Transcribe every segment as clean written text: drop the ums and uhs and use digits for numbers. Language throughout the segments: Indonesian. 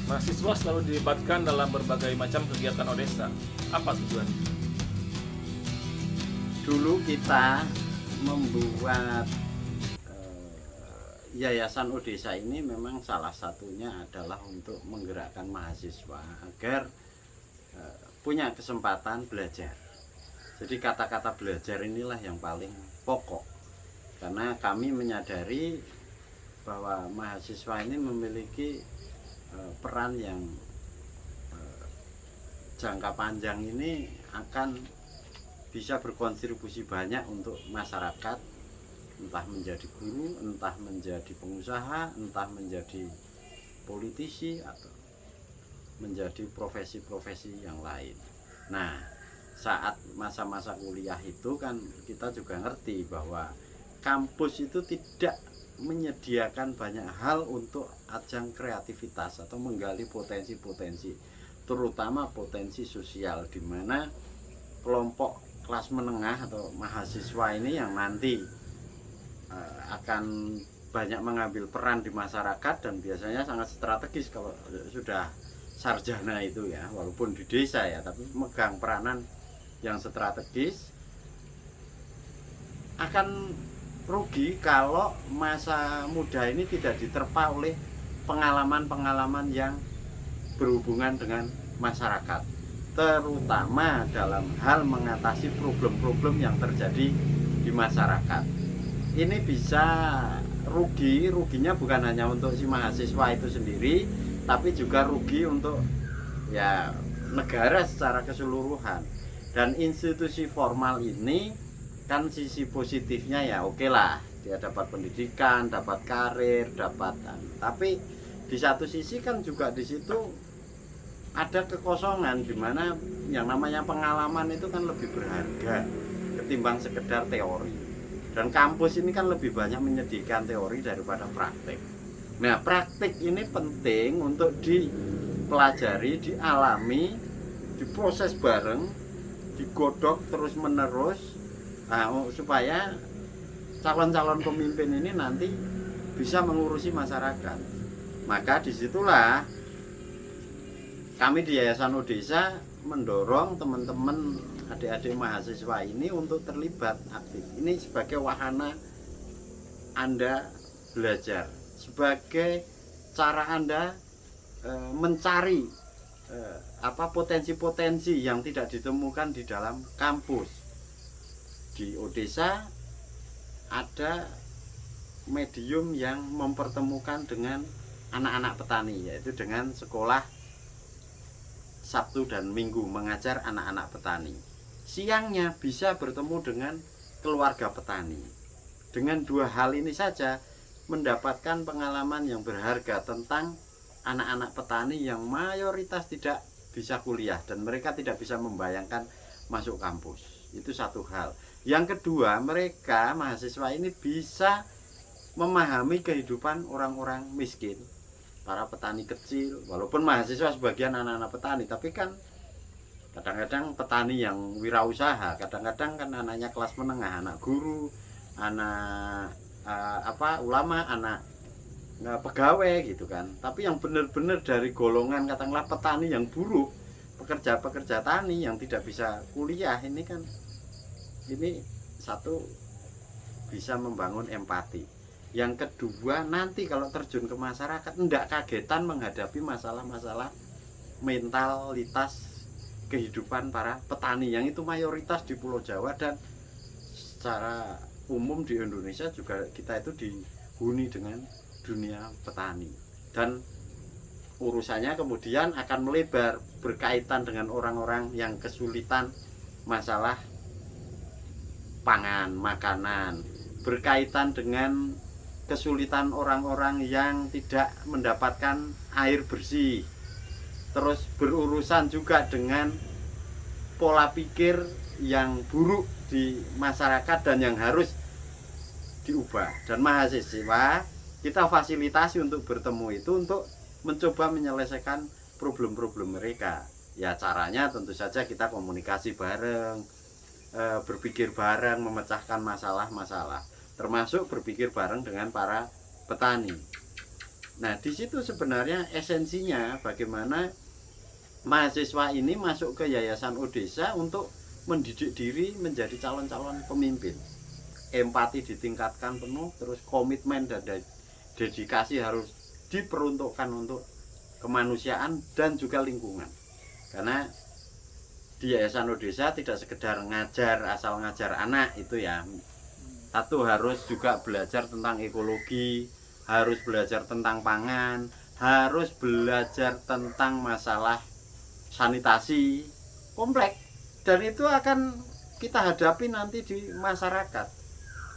Mahasiswa selalu dilibatkan dalam berbagai macam kegiatan Odesa. Apa tujuan? Dulu kita membuat Yayasan Odesa ini memang salah satunya adalah untuk menggerakkan mahasiswa agar punya kesempatan belajar. Jadi kata-kata belajar inilah yang paling pokok, karena kami menyadari bahwa mahasiswa ini memiliki peran yang jangka panjang ini akan bisa berkontribusi banyak untuk masyarakat, entah menjadi guru, entah menjadi pengusaha, entah menjadi politisi, atau menjadi profesi-profesi yang lain. Nah, saat masa-masa kuliah itu kan kita juga ngerti bahwa kampus itu tidak menyediakan banyak hal untuk ajang kreativitas atau menggali potensi-potensi, terutama potensi sosial, di mana kelompok kelas menengah atau mahasiswa ini yang nanti akan banyak mengambil peran di masyarakat dan biasanya sangat strategis kalau sudah sarjana itu ya, walaupun di desa ya, tapi megang peranan yang strategis. Akan rugi kalau masa muda ini tidak diterpa oleh pengalaman-pengalaman yang berhubungan dengan masyarakat, terutama dalam hal mengatasi problem-problem yang terjadi di masyarakat. Ini bisa ruginya bukan hanya untuk si mahasiswa itu sendiri, tapi juga rugi untuk ya negara secara keseluruhan. Dan institusi formal ini kan sisi positifnya ya oke lah, dia dapat pendidikan, dapat karir, dapat, tapi di satu sisi kan juga di situ ada kekosongan, di mana yang namanya pengalaman itu kan lebih berharga ketimbang sekedar teori. Dan kampus ini kan lebih banyak menyediakan teori daripada praktek. Nah, praktek ini penting untuk dipelajari, dialami, diproses bareng, digodok terus menerus. Nah, supaya calon-calon pemimpin ini nanti bisa mengurusi masyarakat. Maka disitulah kami di Yayasan Odesa mendorong teman-teman adik-adik mahasiswa ini untuk terlibat aktif. Ini sebagai wahana Anda belajar, sebagai cara Anda mencari potensi-potensi yang tidak ditemukan di dalam kampus. Di Odesa ada medium yang mempertemukan dengan anak-anak petani, yaitu dengan sekolah Sabtu dan Minggu mengajar anak-anak petani. Siangnya bisa bertemu dengan keluarga petani. Dengan dua hal ini saja mendapatkan pengalaman yang berharga tentang anak-anak petani yang mayoritas tidak bisa kuliah dan mereka tidak bisa membayangkan masuk kampus. Itu satu hal. Yang kedua, mereka mahasiswa ini bisa memahami kehidupan orang-orang miskin, para petani kecil. Walaupun mahasiswa sebagian anak-anak petani, tapi kan kadang-kadang petani yang wirausaha, kadang-kadang kan anaknya kelas menengah, anak guru, anak ulama, anak pegawai gitu kan. Tapi yang benar-benar dari golongan katakanlah petani yang buruk, pekerja-pekerja tani yang tidak bisa kuliah, ini kan satu bisa membangun empati. Yang kedua, nanti kalau terjun ke masyarakat tidak kagetan menghadapi masalah-masalah mentalitas kehidupan para petani yang itu mayoritas di Pulau Jawa dan secara umum di Indonesia juga kita itu dihuni dengan dunia petani. Dan urusannya kemudian akan melebar berkaitan dengan orang-orang yang kesulitan masalah pangan, makanan, berkaitan dengan kesulitan orang-orang yang tidak mendapatkan air bersih, terus berurusan juga dengan pola pikir yang buruk di masyarakat dan yang harus diubah. Dan mahasiswa kita fasilitasi untuk bertemu itu untuk mencoba menyelesaikan problem-problem mereka. Ya caranya tentu saja kita komunikasi bareng, berpikir bareng, memecahkan masalah-masalah, termasuk berpikir bareng dengan para petani. Nah, di situ sebenarnya esensinya bagaimana mahasiswa ini masuk ke Yayasan Odesa untuk mendidik diri menjadi calon-calon pemimpin. Empati ditingkatkan penuh, terus komitmen dan dedikasi harus diperuntukkan untuk kemanusiaan dan juga lingkungan. Karena di Yayasan Odesa tidak sekedar ngajar, asal ngajar anak itu ya. Satu, harus juga belajar tentang ekologi, harus belajar tentang pangan, harus belajar tentang masalah sanitasi kompleks. Dan itu akan kita hadapi nanti di masyarakat.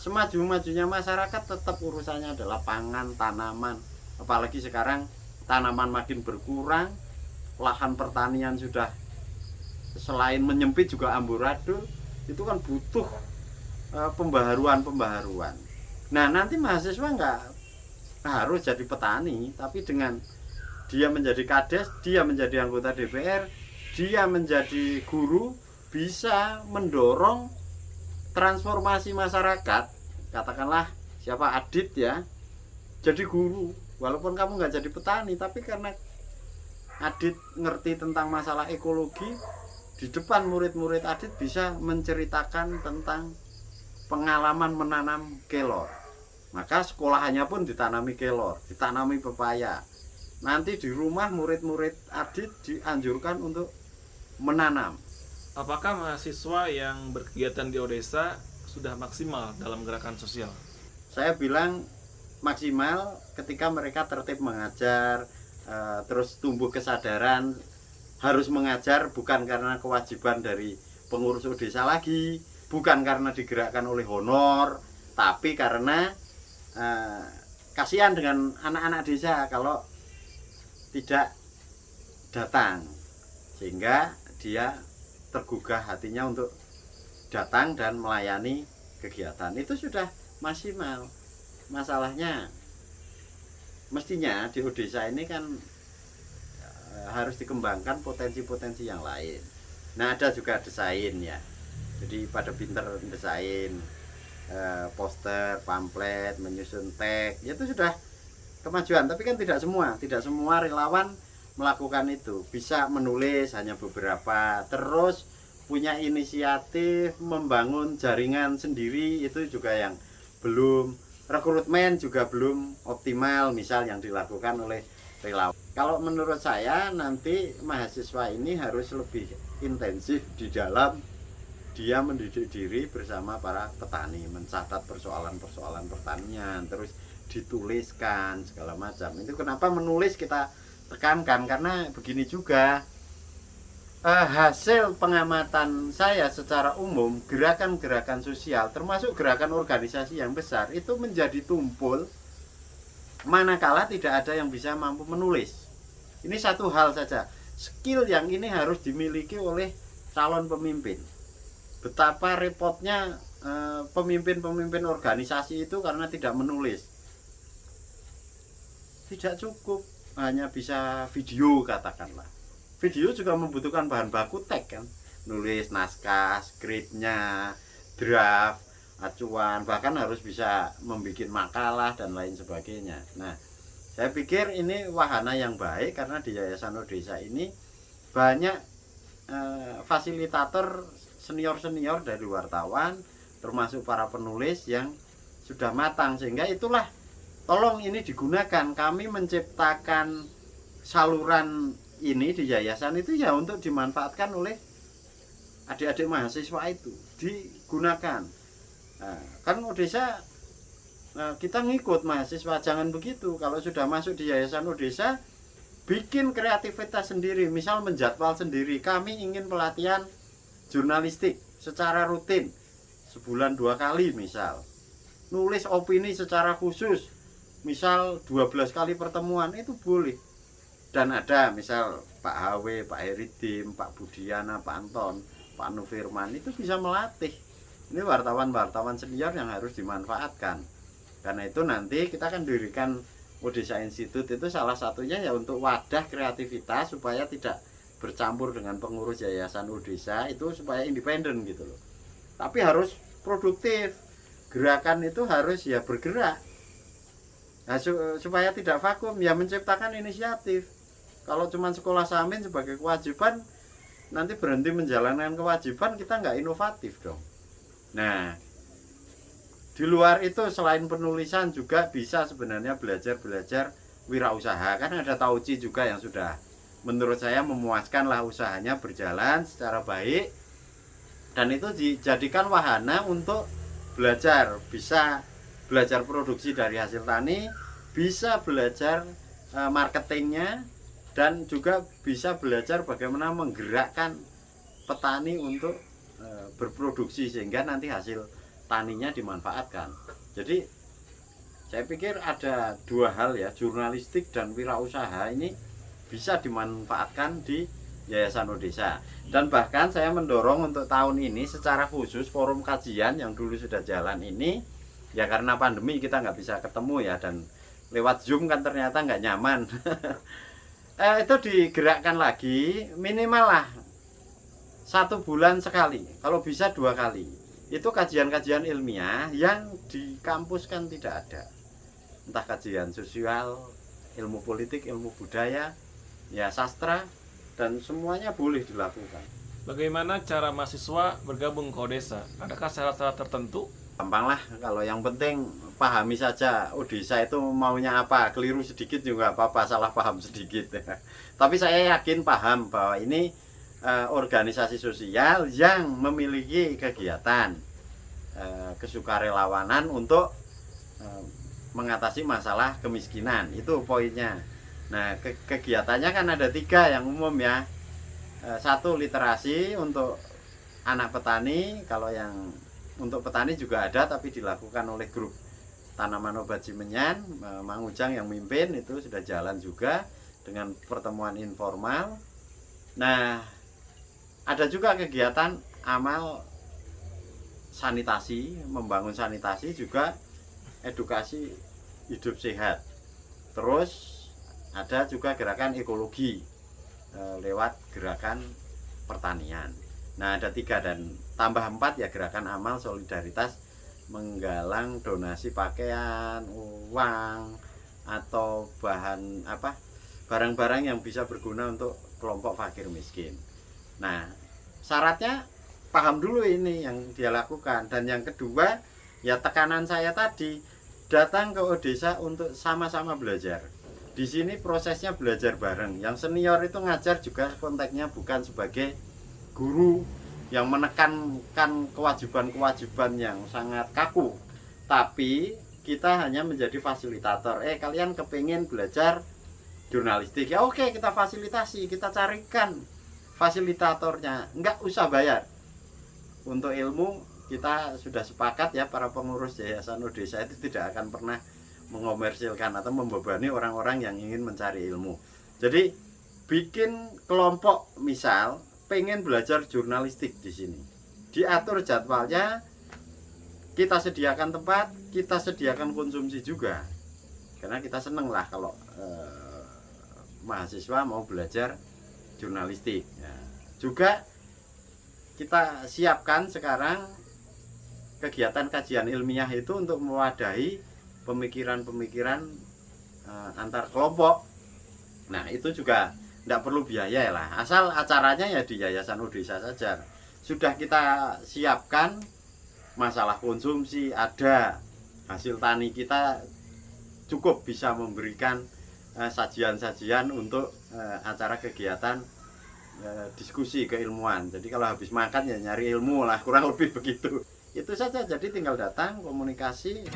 Semaju-majunya masyarakat tetap urusannya adalah pangan, tanaman. Apalagi sekarang tanaman makin berkurang, lahan pertanian sudah selain menyempit juga amburadul. Itu kan butuh pembaharuan. Nah, nanti mahasiswa nggak harus jadi petani, tapi dengan dia menjadi kades, dia menjadi anggota DPR, dia menjadi guru, bisa mendorong transformasi masyarakat. Katakanlah siapa Adit ya, jadi guru, walaupun kamu nggak jadi petani, tapi karena Adit ngerti tentang masalah ekologi, di depan murid-murid Adit bisa menceritakan tentang pengalaman menanam kelor. Maka sekolahannya pun ditanami kelor, ditanami pepaya. Nanti di rumah murid-murid Adit dianjurkan untuk menanam. Apakah mahasiswa yang berkegiatan di Odesa sudah maksimal dalam gerakan sosial? Saya bilang maksimal ketika mereka tertib mengajar, terus tumbuh kesadaran harus mengajar bukan karena kewajiban dari pengurus desa lagi, bukan karena digerakkan oleh honor, tapi karena kasihan dengan anak-anak desa kalau tidak datang, sehingga dia tergugah hatinya untuk datang dan melayani kegiatan. Itu sudah maksimal. Masalahnya mestinya di Odesa ini kan harus dikembangkan potensi-potensi yang lain. Nah, ada juga desain ya. Jadi pada pinter desain poster, pamflet, menyusun teks, itu sudah kemajuan. Tapi kan tidak semua relawan melakukan itu. Bisa menulis hanya beberapa, terus punya inisiatif membangun jaringan sendiri, itu juga yang belum. Rekrutmen juga belum optimal, misal yang dilakukan oleh relawan. Kalau menurut saya nanti mahasiswa ini harus lebih intensif di dalam dia mendidik diri bersama para petani, mencatat persoalan-persoalan pertanian, terus dituliskan segala macam. Itu kenapa menulis kita tekankan, karena begini juga, hasil pengamatan saya secara umum, gerakan-gerakan sosial termasuk gerakan organisasi yang besar itu menjadi tumpul manakala tidak ada yang bisa mampu menulis. Ini satu hal saja, skill yang ini harus dimiliki oleh calon pemimpin. Betapa repotnya pemimpin-pemimpin organisasi itu karena tidak menulis. Tidak cukup hanya bisa video, katakanlah. Video juga membutuhkan bahan baku teks kan, nulis naskah, skripnya, draft, acuan, bahkan harus bisa membuat makalah dan lain sebagainya. Nah, saya pikir ini wahana yang baik karena di Yayasan Odesa ini banyak fasilitator senior-senior dari wartawan, termasuk para penulis yang sudah matang, sehingga itulah tolong ini digunakan. Kami menciptakan saluran ini di yayasan itu ya untuk dimanfaatkan oleh adik-adik mahasiswa, itu digunakan. Nah, kan Odesa kita ngikut mahasiswa, jangan begitu. Kalau sudah masuk di Yayasan Odesa, bikin kreativitas sendiri, misal menjadwal sendiri. Kami ingin pelatihan jurnalistik secara rutin, sebulan 2 kali misal. Nulis opini secara khusus, misal 12 kali pertemuan, itu boleh. Dan ada misal Pak HW, Pak Heridim, Pak Budiana, Pak Anton, Pak Nufirman, itu bisa melatih. Ini wartawan-wartawan senior yang harus dimanfaatkan. Karena itu nanti kita akan dirikan Odesa Institute, itu salah satunya ya untuk wadah kreativitas supaya tidak bercampur dengan pengurus Yayasan Odesa, itu supaya independen gitu loh. Tapi harus produktif. Gerakan itu harus ya bergerak. Nah, supaya tidak vakum ya menciptakan inisiatif. Kalau cuma sekolah samin sebagai kewajiban, nanti berhenti menjalankan kewajiban, kita nggak inovatif dong. Nah, di luar itu selain penulisan juga bisa sebenarnya belajar wirausaha. Kan ada Tauci juga yang sudah menurut saya memuaskan lah, usahanya berjalan secara baik. Dan itu dijadikan wahana untuk belajar. Bisa belajar produksi dari hasil tani, bisa belajar marketingnya, dan juga bisa belajar bagaimana menggerakkan petani untuk berproduksi sehingga nanti hasil taninya dimanfaatkan. Jadi saya pikir ada dua hal ya, jurnalistik dan wirausaha ini bisa dimanfaatkan di Yayasan Odesa. Dan bahkan saya mendorong untuk tahun ini secara khusus forum kajian yang dulu sudah jalan ini, ya karena pandemi kita nggak bisa ketemu ya, dan lewat Zoom kan ternyata nggak nyaman. Itu digerakkan lagi minimal lah 1 bulan sekali, kalau bisa 2 kali. Itu kajian-kajian ilmiah yang di kampus kan tidak ada. Entah kajian sosial, ilmu politik, ilmu budaya, ya sastra, dan semuanya boleh dilakukan. Bagaimana cara mahasiswa bergabung ke Odesa? Adakah syarat-syarat tertentu? Gampang lah, kalau yang penting pahami saja Odesa itu maunya apa. Keliru sedikit juga apa-apa, salah paham sedikit. Tapi saya yakin paham bahwa ini organisasi sosial yang memiliki kegiatan kesukarelawanan untuk mengatasi masalah kemiskinan. Itu poinnya. Nah, kegiatannya kan ada 3 yang umum ya. 1 literasi untuk anak petani. Kalau yang untuk petani juga ada, tapi dilakukan oleh grup tanaman obat Cimenyan, Mang Ujang yang mimpin, itu sudah jalan juga dengan pertemuan informal. Nah, ada juga kegiatan amal sanitasi, membangun sanitasi, juga edukasi hidup sehat. Terus ada juga gerakan ekologi lewat gerakan pertanian. Nah, ada 3 dan tambah 4 ya, gerakan amal solidaritas, menggalang donasi pakaian, uang, atau barang-barang yang bisa berguna untuk kelompok fakir miskin. Nah, syaratnya paham dulu ini yang dia lakukan. Dan yang kedua, ya tekanan saya tadi, datang ke Odesa untuk sama-sama belajar. Di sini prosesnya belajar bareng. Yang senior itu ngajar juga konteksnya bukan sebagai guru yang menekankan kewajiban-kewajiban yang sangat kaku, tapi kita hanya menjadi fasilitator. Kalian kepingin belajar jurnalistik, ya oke, kita fasilitasi, kita carikan fasilitatornya, nggak usah bayar. Untuk ilmu kita sudah sepakat ya, para pengurus Yayasan Odesa itu tidak akan pernah mengomersilkan atau membebani orang-orang yang ingin mencari ilmu. Jadi bikin kelompok, misal pengen belajar jurnalistik di sini, diatur jadwalnya, kita sediakan tempat, kita sediakan konsumsi juga, karena kita seneng lah kalau mahasiswa mau belajar jurnalistik. Ya. Juga kita siapkan sekarang kegiatan kajian ilmiah itu untuk mewadahi pemikiran-pemikiran antar kelompok. Nah, itu juga tidak perlu biaya lah, asal acaranya ya di Yayasan Odesa saja. Sudah kita siapkan masalah konsumsi, ada hasil tani kita cukup bisa memberikan sajian-sajian untuk acara kegiatan diskusi keilmuan. Jadi kalau habis makan ya nyari ilmu lah, kurang lebih begitu. Itu saja, jadi tinggal datang, komunikasi.